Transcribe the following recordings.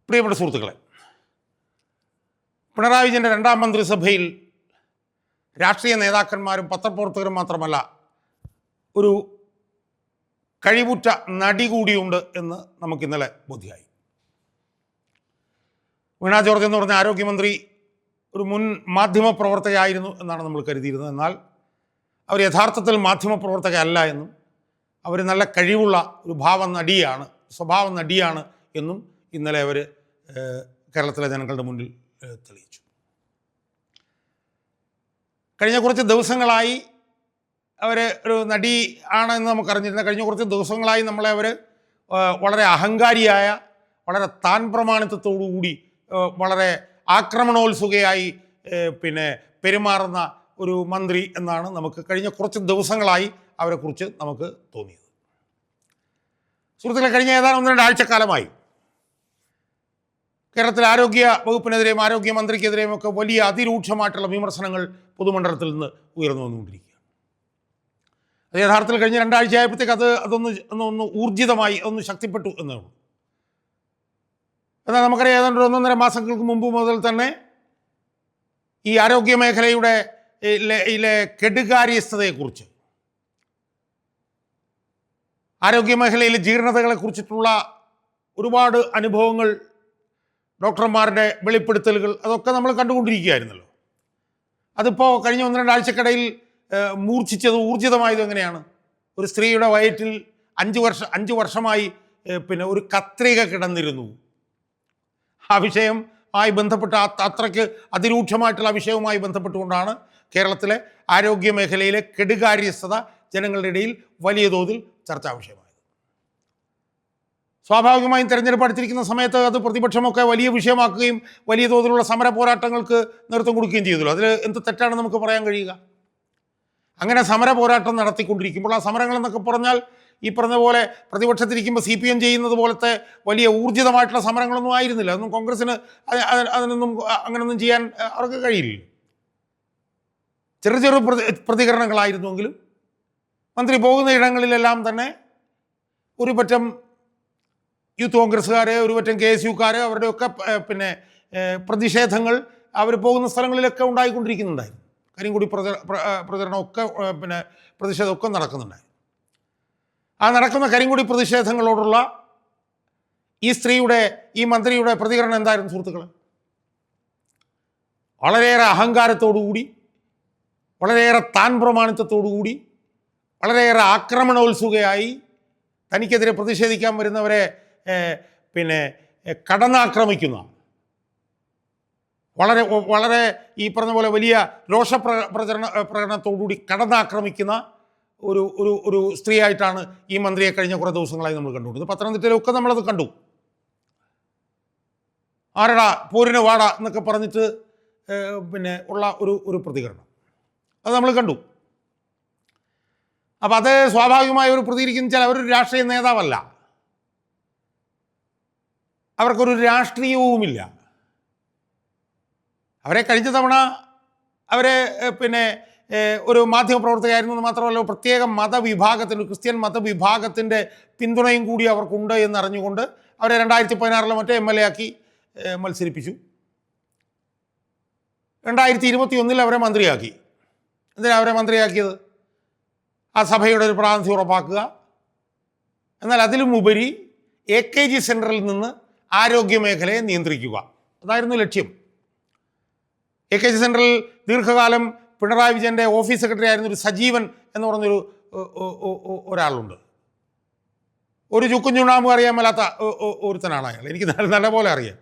പ്രിയപ്പെട്ട സുഹൃത്തുക്കളെ, പിണറായി വിജയൻ്റെ രണ്ടാം മന്ത്രിസഭയിൽ രാഷ്ട്രീയ നേതാക്കന്മാരും പത്രപ്രവർത്തകരും മാത്രമല്ല, ഒരു കഴിവുറ്റ നടി കൂടിയുണ്ട് എന്ന് നമുക്കിന്നലെ ബോധ്യമായി. വീണ ജോർജ് എന്ന് പറഞ്ഞ ആരോഗ്യമന്ത്രി ഒരു മുൻ മാധ്യമപ്രവർത്തകയായിരുന്നു എന്നാണ് നമ്മൾ കരുതിയിരുന്നത്. എന്നാൽ അവർ യഥാർത്ഥത്തിൽ മാധ്യമപ്രവർത്തകയല്ല എന്നും അവർ നല്ല കഴിവുള്ള ഒരു സ്വഭാവ നടിയാണ് എന്നും ഇന്നലെ അവർ കേരളത്തിലെ ജനങ്ങളുടെ മുന്നിൽ തെളിയിച്ചു. കഴിഞ്ഞ കുറച്ച് ദിവസങ്ങളായി അവർ ഒരു നടി ആണെന്ന് നമുക്കറിഞ്ഞിരുന്ന കഴിഞ്ഞ കുറച്ച് ദിവസങ്ങളായി നമ്മളെ അവർ വളരെ അഹങ്കാരിയായ, വളരെ താൻ പ്രമാണിത്വത്തോടുകൂടി, വളരെ ആക്രമണോത്സുകയായി പെരുമാറുന്ന ഒരു മന്ത്രി എന്നാണ് നമുക്ക് കഴിഞ്ഞ കുറച്ച് ദിവസങ്ങളായി അവരെക്കുറിച്ച് നമുക്ക് തോന്നിയത്. സുഹൃത്തുക്കളെ, കഴിഞ്ഞ ഏതാനും 1-2 ആഴ്ചക്കാലമായി കേരളത്തിൽ ആരോഗ്യ വകുപ്പിനെതിരെയും ആരോഗ്യമന്ത്രിക്കെതിരെയും ഒക്കെ വലിയ അതിരൂക്ഷമായിട്ടുള്ള വിമർശനങ്ങൾ പൊതുമണ്ഡലത്തിൽ നിന്ന് ഉയർന്നു വന്നുകൊണ്ടിരിക്കുകയാണ്. അത് യഥാർത്ഥത്തിൽ കഴിഞ്ഞ 2 ആഴ്ചയായപ്പോഴത്തേക്ക് അതൊന്ന് ഊർജിതമായി ശക്തിപ്പെട്ടു എന്നേ ഉള്ളൂ. എന്നാൽ നമുക്കറിയാം, ഏതാണ്ട് 1-1.5 മാസങ്ങൾക്ക് മുമ്പ് മുതൽ തന്നെ ഈ ആരോഗ്യ മേഖലയുടെ കെടുകാര്യസ്ഥതയെക്കുറിച്ച്, ആരോഗ്യമേഖലയിലെ ജീർണതകളെക്കുറിച്ചിട്ടുള്ള ഒരുപാട് അനുഭവങ്ങൾ, ഡോക്ടർമാരുടെ വെളിപ്പെടുത്തലുകൾ, അതൊക്കെ നമ്മൾ കണ്ടുകൊണ്ടിരിക്കുകയായിരുന്നല്ലോ. അതിപ്പോൾ കഴിഞ്ഞ 1-2 ആഴ്ചക്കിടയിൽ ഊർജിതമായത് എങ്ങനെയാണ്? ഒരു സ്ത്രീയുടെ വയറ്റിൽ 5 വർഷമായി ഒരു കത്രിക കിടന്നിരുന്നു. ആ വിഷയവുമായി ബന്ധപ്പെട്ട അത്രയ്ക്ക് അതിരൂക്ഷമായിട്ടുള്ള വിഷയവുമായി ബന്ധപ്പെട്ടുകൊണ്ടാണ് കേരളത്തിലെ ആരോഗ്യ മേഖലയിലെ കെടുകാര്യസ്ഥത ജനങ്ങളുടെ ഇടയിൽ വലിയ തോതിൽ ചർച്ചാ വിഷയമായത്. സ്വാഭാവികമായും തെരഞ്ഞെടുപ്പ് അടുത്തിരിക്കുന്ന സമയത്ത് അത് പ്രതിപക്ഷമൊക്കെ വലിയ വിഷയമാക്കുകയും വലിയ തോതിലുള്ള സമര പോരാട്ടങ്ങൾക്ക് നേതൃത്വം കൊടുക്കുകയും ചെയ്തല്ലോ. അതിൽ എന്ത് തെറ്റാണ് നമുക്ക് പറയാൻ കഴിയുക? അങ്ങനെ സമര പോരാട്ടം നടത്തിക്കൊണ്ടിരിക്കുമ്പോൾ, ആ സമരങ്ങൾ എന്നൊക്കെ പറഞ്ഞാൽ ഈ പറഞ്ഞ പോലെ പ്രതിപക്ഷത്തിരിക്കുമ്പോൾ CPM ചെയ്യുന്നത് പോലത്തെ വലിയ ഊർജിതമായിട്ടുള്ള സമരങ്ങളൊന്നും ആയിരുന്നില്ല. അതൊന്നും കോൺഗ്രസ്സിന് അങ്ങനെയൊന്നും ചെയ്യാൻ അവർക്ക് കഴിയില്ല. ചെറു പ്രതികരണങ്ങളായിരുന്നുവെങ്കിലും മന്ത്രി പോകുന്ന ഇടങ്ങളിലെല്ലാം തന്നെ ഒരു പറ്റം യൂത്ത് കോൺഗ്രസ്സുകാർ, ഒരു പറ്റം KSUക്കാർ, അവരുടെയൊക്കെ പ്രതിഷേധങ്ങൾ അവർ പോകുന്ന സ്ഥലങ്ങളിലൊക്കെ ഉണ്ടായിക്കൊണ്ടിരിക്കുന്നുണ്ടായിരുന്നു. കരിങ്കൊടി പ്രചരണമൊക്കെ പ്രതിഷേധമൊക്കെ നടക്കുന്നുണ്ടായിരുന്നു. ആ നടക്കുന്ന കരിങ്കൊടി പ്രതിഷേധങ്ങളോടുള്ള ഈ മന്ത്രിയുടെ പ്രതികരണം എന്തായിരുന്നു സുഹൃത്തുക്കൾ? വളരെയേറെ അഹങ്കാരത്തോടുകൂടി, വളരെയേറെ താൻ പ്രമാണിത്വത്തോടുകൂടി, വളരെയേറെ ആക്രമണോത്സുകയായി തനിക്കെതിരെ പ്രതിഷേധിക്കാൻ വരുന്നവരെ കടന്നാക്രമിക്കുന്ന, വളരെ ഈ പറഞ്ഞ പോലെ വലിയ പ്രകടനത്തോടുകൂടി കടന്നാക്രമിക്കുന്ന ഒരു സ്ത്രീയായിട്ടാണ് ഈ മന്ത്രിയെ കഴിഞ്ഞ കുറേ ദിവസങ്ങളായി നമ്മൾ കണ്ടുകൊണ്ടത്. പത്തനംതിട്ടയിലൊക്കെ നമ്മളത് കണ്ടു. ആരടാ പോരിന് വാട എന്നൊക്കെ പറഞ്ഞിട്ട് ഉള്ള ഒരു പ്രതികരണം അത് നമ്മൾ കണ്ടു. അപ്പം അത് സ്വാഭാവികമായ ഒരു പ്രതികരിക്കുന്ന വെച്ചാൽ അവരൊരു രാഷ്ട്രീയ നേതാവല്ല, അവർക്കൊരു രാഷ്ട്രീയവുമില്ല. അവരെ കഴിഞ്ഞ തവണ ഒരു മാധ്യമപ്രവർത്തകയായിരുന്നു മാത്രമല്ല, പ്രത്യേക ക്രിസ്ത്യൻ മതവിഭാഗത്തിൻ്റെ പിന്തുണയും കൂടി അവർക്കുണ്ട് എന്നറിഞ്ഞുകൊണ്ട് അവരെ 2016 മറ്റേ MLA ആക്കി മത്സരിപ്പിച്ചു. 2021 അവരെ മന്ത്രിയാക്കി. എന്തിനാണ് അവരെ മന്ത്രിയാക്കിയത്? ആ സഭയുടെ ഒരു പ്രാതിനിധ്യം ഉറപ്പാക്കുക. എന്നാൽ അതിലും ഉപരി AKG സെൻറ്ററിൽ നിന്ന് ആരോഗ്യ മേഖലയെ നിയന്ത്രിക്കുക, അതായിരുന്നു ലക്ഷ്യം. AKG സെൻറ്ററിൽ ദീർഘകാലം പിണറായി വിജയൻ്റെ ഓഫീസ് സെക്രട്ടറി ആയിരുന്ന ഒരു സജീവൻ എന്ന് പറഞ്ഞൊരു ഒരാളുണ്ട്. ഒരു ചുക്കും ചുണ്ണാമ്പും അറിയാൻ മേലാത്ത ഒരുത്തനാണ് അയാൾ. എനിക്ക് നല്ലപോലെ അറിയാം.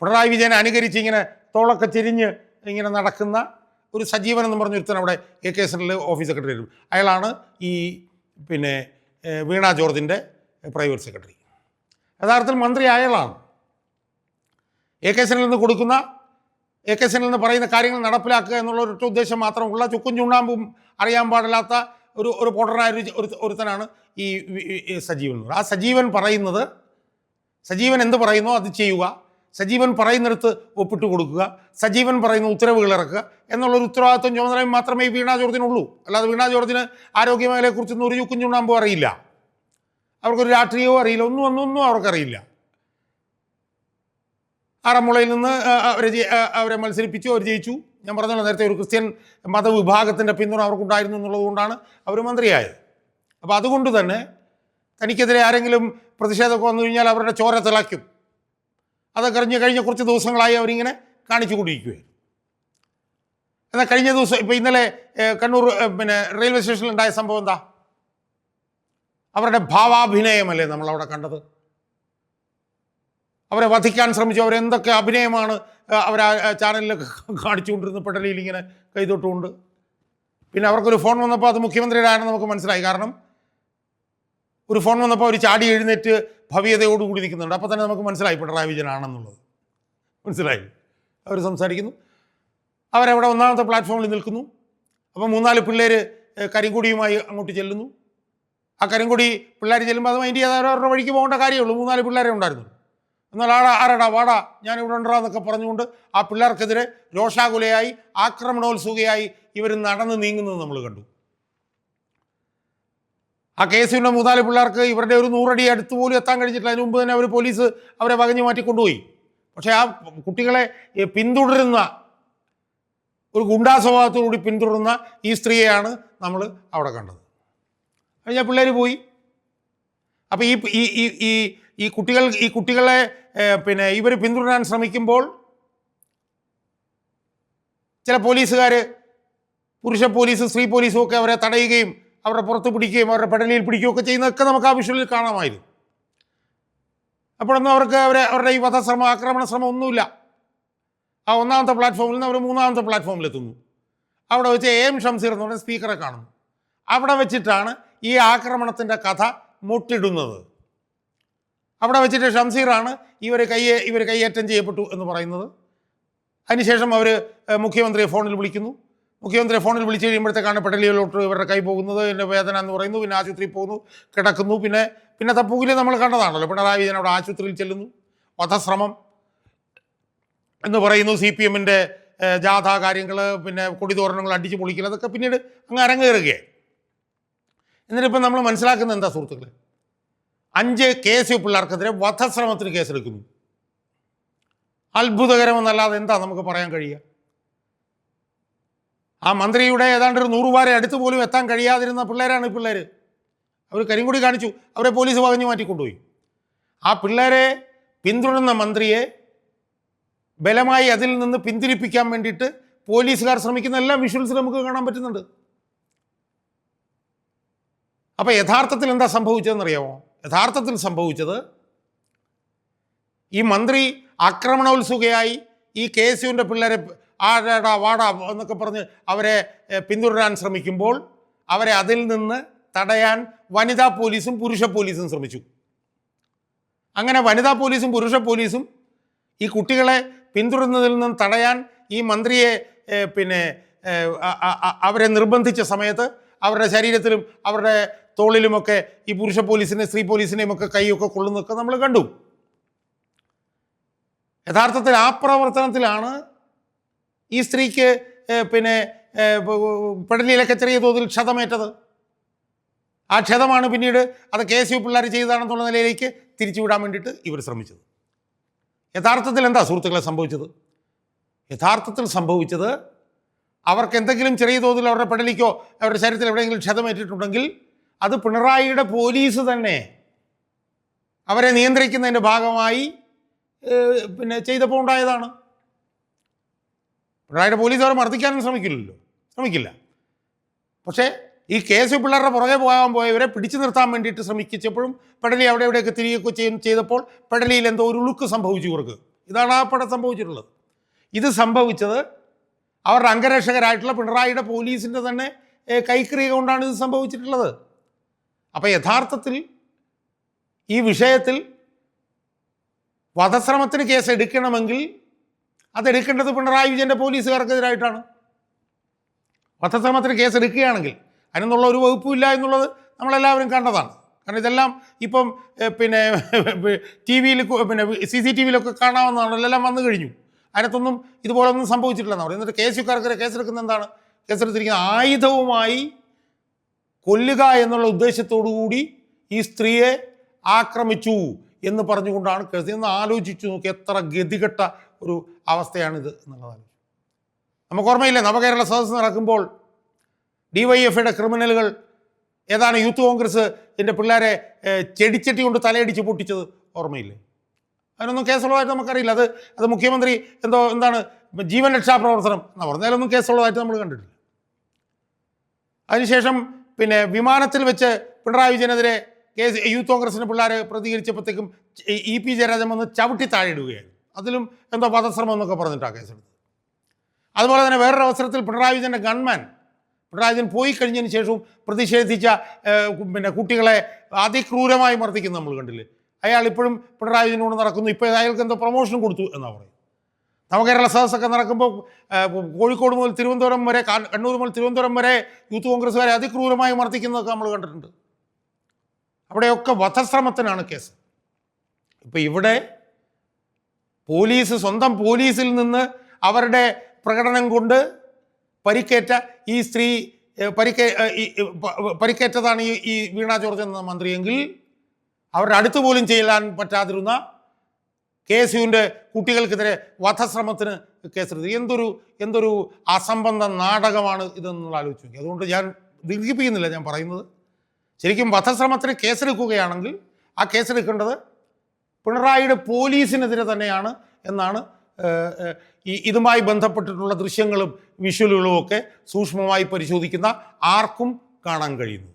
പിണറായി വിജയനെ അനുകരിച്ച് ഇങ്ങനെ തോളൊക്കെ ചെരിഞ്ഞ് ഇങ്ങനെ നടക്കുന്ന ഒരു സജീവൻ എന്ന് പറഞ്ഞൊരുത്തൻ അവിടെ AKG സെൻറ്ററിൽ ഓഫീസ് സെക്രട്ടറി ആയിരുന്നു. അയാളാണ് ഈ വീണ ജോർജിൻ്റെ പ്രൈവറ്റ് സെക്രട്ടറി. യഥാർത്ഥത്തിൽ മന്ത്രി അയാളാണ്. AKG സെൻറ്ററിൽ നിന്ന് പറയുന്ന കാര്യങ്ങൾ നടപ്പിലാക്കുക എന്നുള്ള ഒരൊറ്റ ഉദ്ദേശം മാത്രമുള്ള ചുക്കും ചുണ്ണാമ്പും അറിയാൻ പാടില്ലാത്ത ഒരു പോട്ടറായ ഒരുത്തനാണ് ഈ സജീവൻ. ആ സജീവൻ എന്ത് പറയുന്നോ അത് ചെയ്യുക, സജീവൻ പറയുന്നിടത്ത് ഒപ്പിട്ട് കൊടുക്കുക, സജീവൻ പറയുന്ന ഉത്തരവുകൾ ഇറക്കുക എന്നുള്ളൊരു ഉത്തരവാദിത്വം ചുമതലയും മാത്രമേ വീണ ജോർജിനുള്ളൂ. അല്ലാതെ വീണ ജോർജിന് ആരോഗ്യമേഖലയെക്കുറിച്ചൊന്നും ഒരു ചുക്കും ചുണ്ണാമ്പും അറിയില്ല, അവർക്കൊരു രാഷ്ട്രീയവും അറിയില്ല, ഒന്നും അവർക്കറിയില്ല. ആറന്മുളയിൽ നിന്ന് അവരെ മത്സരിപ്പിച്ചു, അവർ ജയിച്ചു. ഞാൻ പറഞ്ഞല്ലോ നേരത്തെ, ഒരു ക്രിസ്ത്യൻ മതവിഭാഗത്തിൻ്റെ പിന്തുണ അവർക്കുണ്ടായിരുന്നു എന്നുള്ളത് കൊണ്ടാണ് അവർ മന്ത്രിയായത്. അപ്പോൾ അതുകൊണ്ട് തന്നെ തനിക്കെതിരെ ആരെങ്കിലും പ്രതിഷേധമൊക്കെ വന്നു കഴിഞ്ഞാൽ അവരുടെ ചോര തിളയ്ക്കും. അത് കഴിഞ്ഞ കുറച്ച് ദിവസങ്ങളായി അവരിങ്ങനെ കാണിച്ചു കൊണ്ടിരിക്കുകയാണ്. എന്നാൽ കഴിഞ്ഞ ദിവസം ഇപ്പോൾ ഇന്നലെ കണ്ണൂർ റെയിൽവേ സ്റ്റേഷനിൽ ഉണ്ടായ സംഭവം എന്താ? അവരുടെ ഭാവാഭിനയമല്ലേ നമ്മളവിടെ കണ്ടത്? അവരെ വധിക്കാൻ ശ്രമിച്ചു. അവരെന്തൊക്കെ അഭിനയമാണ് അവർ ചാനലിലൊക്കെ കാണിച്ചുകൊണ്ടിരുന്നത്, പെടലിയിൽ ഇങ്ങനെ കൈതൊട്ടുകൊണ്ട്. പിന്നെ അവർക്കൊരു ഫോൺ വന്നപ്പോൾ അത് മുഖ്യമന്ത്രിയുടെ ആണെന്ന് നമുക്ക് മനസ്സിലായി. കാരണം ഒരു ഫോൺ വന്നപ്പോൾ അവർ ചാടി എഴുന്നേറ്റ് ഭവ്യതയോടുകൂടി നിൽക്കുന്നുണ്ട്. അപ്പോൾ തന്നെ നമുക്ക് മനസ്സിലായി പിണറായി വിജയനാണെന്നുള്ളത്. മനസ്സിലായി? അവർ സംസാരിക്കുന്നു, അവരവിടെ ഒന്നാമത്തെ പ്ലാറ്റ്ഫോമിൽ നിൽക്കുന്നു. അപ്പോൾ 3-4 പിള്ളേർ കരിങ്കൊടിയുമായി അങ്ങോട്ട് ചെല്ലുന്നു. ആ കരിങ്കൊടി പിള്ളേർ ചെല്ലുമ്പോൾ അത് മൈൻഡ് ചെയ്താൽ അവരുടെ വഴിക്ക് പോകേണ്ട കാര്യമുള്ളൂ. 3-4 പിള്ളേരെ ഉണ്ടായിരുന്നു. എന്നാൽ ആരാടാ വാടാ ഞാനിവിടെ ഉണ്ടാന്നൊക്കെ പറഞ്ഞുകൊണ്ട് ആ പിള്ളേർക്കെതിരെ രോഷാകുലയായി ആക്രമണോത്സുകയായി ഇവർ നടന്ന് നീങ്ങുന്നത് നമ്മൾ കണ്ടു. ആ കേസിൻ്റെ 3-4 പിള്ളേർക്ക് ഇവരുടെ ഒരു 100 അടി അടുത്ത് പോലും എത്താൻ കഴിഞ്ഞിട്ടില്ല. അതിന് മുമ്പ് തന്നെ പോലീസ് അവരെ വകഞ്ഞു മാറ്റി കൊണ്ടുപോയി. പക്ഷേ ആ കുട്ടികളെ പിന്തുടരുന്ന ഒരു ഗുണ്ടാ സ്വഭാവത്തോടുകൂടി പിന്തുടരുന്ന ഈ സ്ത്രീയെയാണ് നമ്മൾ അവിടെ കണ്ടത്. കഴിഞ്ഞാൽ പിള്ളേർ പോയി. അപ്പോൾ ഈ കുട്ടികളെ ഇവർ പിന്തുടരാൻ ശ്രമിക്കുമ്പോൾ ചില പോലീസുകാർ, പുരുഷ പോലീസ്, സ്ത്രീ പോലീസും ഒക്കെ അവരെ തടയുകയും അവരുടെ പുറത്ത് പിടിക്കുകയും അവരുടെ പെടലിയിൽ പിടിക്കുകയൊക്കെ ചെയ്യുന്നതൊക്കെ നമുക്ക് ആ വിഷ്വലിൽ കാണാമായിരുന്നു. അപ്പോഴൊന്നും അവരുടെ ഈ വധശ്രമം, ആക്രമണ ശ്രമം ഒന്നുമില്ല. ആ ഒന്നാമത്തെ പ്ലാറ്റ്ഫോമിൽ നിന്ന് അവർ 3-ാമത്തെ പ്ലാറ്റ്ഫോമിലെത്തുന്നു. അവിടെ വെച്ച് AM ഷംസീർ എന്ന് പറഞ്ഞ സ്പീക്കറെ കാണുന്നു. അവിടെ വെച്ചിട്ടാണ് ഈ ആക്രമണത്തിൻ്റെ കഥ മുട്ടിടുന്നത്. അവിടെ വെച്ചിട്ട് ഷംസീറാണ് ഇവർ കയ്യേറ്റം ചെയ്യപ്പെട്ടു എന്ന് പറയുന്നത്. അതിനുശേഷം അവർ മുഖ്യമന്ത്രിയെ ഫോണിൽ വിളിക്കുന്നു. മുഖ്യമന്ത്രിയെ ഫോണിൽ വിളിച്ച് കഴിയുമ്പോഴത്തേക്കാണ് പെടലിയിലോട്ട് ഇവരുടെ കൈ പോകുന്നത്. എൻ്റെ വേദന എന്ന് പറയുന്നു. പിന്നെ ആശുപത്രിയിൽ പോകുന്നു, കിടക്കുന്നു. പിന്നെ തപ്പൂകിൽ നമ്മൾ കണ്ടതാണല്ലോ, പിണറായി വിജയൻ അവിടെ ആശുപത്രിയിൽ ചെല്ലുന്നു. വധശ്രമം എന്ന് പറയുന്നു. CPM-ൻ്റെ ജാഥ കാര്യങ്ങൾ, പിന്നെ കൊടിതോരണങ്ങൾ അടിച്ചു പൊളിക്കൽ, അതൊക്കെ പിന്നീട് അങ്ങ് അരങ്ങേറുകയാണ്. എന്നിട്ടിപ്പം നമ്മൾ മനസ്സിലാക്കുന്നത് എന്താ സുഹൃത്തുക്കളെ? 5 KSU പിള്ളേർക്കെതിരെ വധശ്രമത്തിന് കേസെടുക്കുന്നു. അത്ഭുതകരമെന്നല്ലാതെ എന്താ നമുക്ക് പറയാൻ കഴിയുക? ആ മന്ത്രിയുടെ ഏതാണ്ട് ഒരു 100 വാരെ അടുത്ത് പോലും എത്താൻ കഴിയാതിരുന്ന പിള്ളേരാണ് ഈ പിള്ളേർ. അവർ കരിങ്കൊടി കാണിച്ചു, അവരെ പോലീസ് വകഞ്ഞു മാറ്റിക്കൊണ്ടുപോയി. ആ പിള്ളേരെ പിന്തുടരുന്ന മന്ത്രിയെ ബലമായി അതിൽ നിന്ന് പിന്തിരിപ്പിക്കാൻ വേണ്ടിയിട്ട് പോലീസുകാർ ശ്രമിക്കുന്ന എല്ലാ വിഷ്വൽസും നമുക്ക് കാണാൻ പറ്റുന്നുണ്ട്. അപ്പോൾ യഥാർത്ഥത്തിൽ എന്താ സംഭവിച്ചതെന്നറിയാമോ? യഥാർത്ഥത്തിൽ സംഭവിച്ചത്, ഈ മന്ത്രി ആക്രമണോത്സുകയായി ഈ KSUവിൻ്റെ പിള്ളേരെ ആടാ വാടാ എന്നൊക്കെ പറഞ്ഞ് അവരെ പിന്തുടരാൻ ശ്രമിക്കുമ്പോൾ അവരെ അതിൽ നിന്ന് തടയാൻ വനിതാ പോലീസും പുരുഷ പോലീസും ശ്രമിച്ചു. അങ്ങനെ വനിതാ പോലീസും പുരുഷ പോലീസും ഈ കുട്ടികളെ പിന്തുടരുന്നതിൽ നിന്നും തടയാൻ ഈ മന്ത്രിയെ അവരെ നിർബന്ധിച്ച സമയത്ത് അവരുടെ ശരീരത്തിലും അവരുടെ തോളിലുമൊക്കെ ഈ പുരുഷ പോലീസിനെ, സ്ത്രീ പോലീസിനെയും ഒക്കെ കൈയൊക്കെ കൊള്ളുന്നതൊക്കെ നമ്മൾ കണ്ടു. യഥാർത്ഥത്തിൽ ആ പ്രവർത്തനത്തിലാണ് ഈ സ്ത്രീക്ക് പെടലിയിലൊക്കെ ചെറിയ തോതിൽ ക്ഷതമേറ്റത്. ആ ക്ഷതമാണ് പിന്നീട് അത് KSU പിള്ളേർ ചെയ്തതാണെന്നുള്ള നിലയിലേക്ക് തിരിച്ചുവിടാൻ വേണ്ടിയിട്ട് ഇവർ ശ്രമിച്ചത്. യഥാർത്ഥത്തിൽ എന്താ സുഹൃത്തുക്കളെ സംഭവിച്ചത്? യഥാർത്ഥത്തിൽ സംഭവിച്ചത്, അവർക്ക് എന്തെങ്കിലും ചെറിയ തോതിൽ അവരുടെ പെടലിക്കോ അവരുടെ ശരീരത്തിൽ എവിടെയെങ്കിലും ക്ഷതമേറ്റിട്ടുണ്ടെങ്കിൽ അത് പിണറായിയുടെ പോലീസ് തന്നെ അവരെ നിയന്ത്രിക്കുന്നതിൻ്റെ ഭാഗമായി ചെയ്തപ്പോൾ ഉണ്ടായതാണ്. പിണറായിയുടെ പോലീസ് അവരെ മർദ്ദിക്കാനും ശ്രമിക്കില്ല. പക്ഷേ ഈ KSU പിള്ളേരുടെ പുറകെ പോയവരെ പിടിച്ചു നിർത്താൻ വേണ്ടിയിട്ട് ശ്രമിച്ചപ്പോഴും പെടലി എവിടെയൊക്കെ തിരികെ ചെയ്തപ്പോൾ പെടലിയിൽ എന്തോ ഒരു ഉളുക്ക് സംഭവിച്ചു ഇവർക്ക്. ഇതാണ് ആ പടം സംഭവിച്ചിട്ടുള്ളത്. ഇത് സംഭവിച്ചത് അവരുടെ അംഗരക്ഷകരായിട്ടുള്ള പിണറായിയുടെ പോലീസിൻ്റെ തന്നെ കൈക്രിയ കൊണ്ടാണ് ഇത് സംഭവിച്ചിട്ടുള്ളത്. അപ്പോൾ യഥാർത്ഥത്തിൽ ഈ വിഷയത്തിൽ വധശ്രമത്തിന് കേസ് എടുക്കണമെങ്കിൽ അതെടുക്കേണ്ടത് പിണറായി വിജയൻ്റെ പോലീസുകാർക്കെതിരായിട്ടാണ്. വധശ്രമത്തിന് കേസ് എടുക്കുകയാണെങ്കിൽ അതിനൊന്നുള്ള ഒരു വകുപ്പുമില്ല എന്നുള്ളത് നമ്മളെല്ലാവരും കണ്ടതാണ്. കാരണം ഇതെല്ലാം ഇപ്പം TV-യിൽ CCTV-യിലൊക്കെ കാണാവുന്നതാണല്ലോ, എല്ലാം വന്നു കഴിഞ്ഞു. അതിനകത്തൊന്നും ഇതുപോലൊന്നും സംഭവിച്ചിട്ടില്ലെന്ന് പറയും. എന്നിട്ട് KSUക്കാർക്കെതിരെ കേസെടുക്കുന്ന എന്താണ്? കേസെടുത്തിരിക്കുന്ന ആയുധവുമായി കൊല്ലുക എന്നുള്ള ഉദ്ദേശത്തോടു കൂടി ഈ സ്ത്രീയെ ആക്രമിച്ചു എന്ന് പറഞ്ഞുകൊണ്ടാണ് കേസ്. എന്ന് ആലോചിച്ചു നോക്കി എത്ര ഗതികെട്ട ഒരു അവസ്ഥയാണിത് എന്നുള്ളതാണ്. നമുക്ക് ഓർമ്മയില്ലേ, നവകേരള സദസ്സ് നടക്കുമ്പോൾ DYFIയുടെ ക്രിമിനലുകൾ ഏതാണ് യൂത്ത് കോൺഗ്രസ് പിള്ളേരെ ചെടിച്ചട്ടി കൊണ്ട് തലയടിച്ച് പൊട്ടിച്ചത് ഓർമ്മയില്ലേ? അതിനൊന്നും കേസുള്ളതായിട്ട് നമുക്കറിയില്ല. അത് മുഖ്യമന്ത്രി എന്താണ് ജീവൻ രക്ഷാ പ്രവർത്തനം എന്നാ പറഞ്ഞത്. അതിലൊന്നും കേസുള്ളതായിട്ട് നമ്മൾ കണ്ടിട്ടില്ല. അതിനുശേഷം പിന്നെ വിമാനത്തിൽ വെച്ച് പിണറായി വിജയനെതിരെ യൂത്ത് കോൺഗ്രസിൻ്റെ പിള്ളേർ പ്രതികരിച്ചപ്പോഴത്തേക്കും EP ജയരാജൻ വന്ന് ചവിട്ടി താഴെയിടുകയായിരുന്നു. അതിലും വധശ്രമം എന്നൊക്കെ പറഞ്ഞിട്ടാണ് കേസെടുത്തത്. അതുപോലെ തന്നെ വേറൊരു അവസരത്തിൽ പിണറായി വിജയൻ്റെ ഗൺമാൻ പിണറായി വിജയൻ പോയി കഴിഞ്ഞതിന് ശേഷവും പ്രതിഷേധിച്ച കുട്ടികളെ അതിക്രൂരമായി മർദ്ദിക്കുന്നത് നമ്മൾ കണ്ടില്ലേ? അയാൾ ഇപ്പോഴും പിണറായി വിജയനോട് നടക്കുന്നു. ഇപ്പോൾ അയാൾക്ക് പ്രൊമോഷൻ കൊടുത്തു എന്നാണ് പറയും. നവകേരള സദസ്സൊക്കെ നടക്കുമ്പോൾ കോഴിക്കോട് മുതൽ തിരുവനന്തപുരം വരെ, കണ്ണൂർ മുതൽ തിരുവനന്തപുരം വരെ യൂത്ത് കോൺഗ്രസ്സുകാരെ അതിക്രൂരമായി മർദ്ദിക്കുന്നതൊക്കെ നമ്മൾ കണ്ടിട്ടുണ്ട്. അവിടെയൊക്കെ വധശ്രമത്തിനാണ് കേസ്. ഇപ്പം ഇവിടെ സ്വന്തം പോലീസിൽ നിന്ന് അവരുടെ പ്രകടനം കൊണ്ട് പരിക്കേറ്റ ഈ സ്ത്രീ പരിക്കേറ്റതാണ് ഈ വീണ ജോർജ് എന്ന മന്ത്രിയെങ്കിൽ അവരുടെ അടുത്ത് പോലും ചെയ്യാൻ പറ്റാതിരുന്ന KSUവിൻ്റെ കുട്ടികൾക്കെതിരെ വധശ്രമത്തിന് കേസെടുത്ത് എന്തൊരു അസംബന്ധ നാടകമാണ് ഇതെന്നുള്ള ആലോചിച്ച് നോക്കി. അതുകൊണ്ട് ഞാൻ ദീർഘിപ്പിക്കുന്നില്ല. ഞാൻ പറയുന്നത് ശരിക്കും വധശ്രമത്തിന് കേസെടുക്കുകയാണെങ്കിൽ ആ കേസെടുക്കേണ്ടത് പിണറായിയുടെ പോലീസിനെതിരെ തന്നെയാണ് എന്നാണ് ഇതുമായി ബന്ധപ്പെട്ടിട്ടുള്ള ദൃശ്യങ്ങളും വിഷ്വലുകളും ഒക്കെ സൂക്ഷ്മമായി പരിശോധിക്കുന്ന ആർക്കും കാണാൻ കഴിയുന്നത്.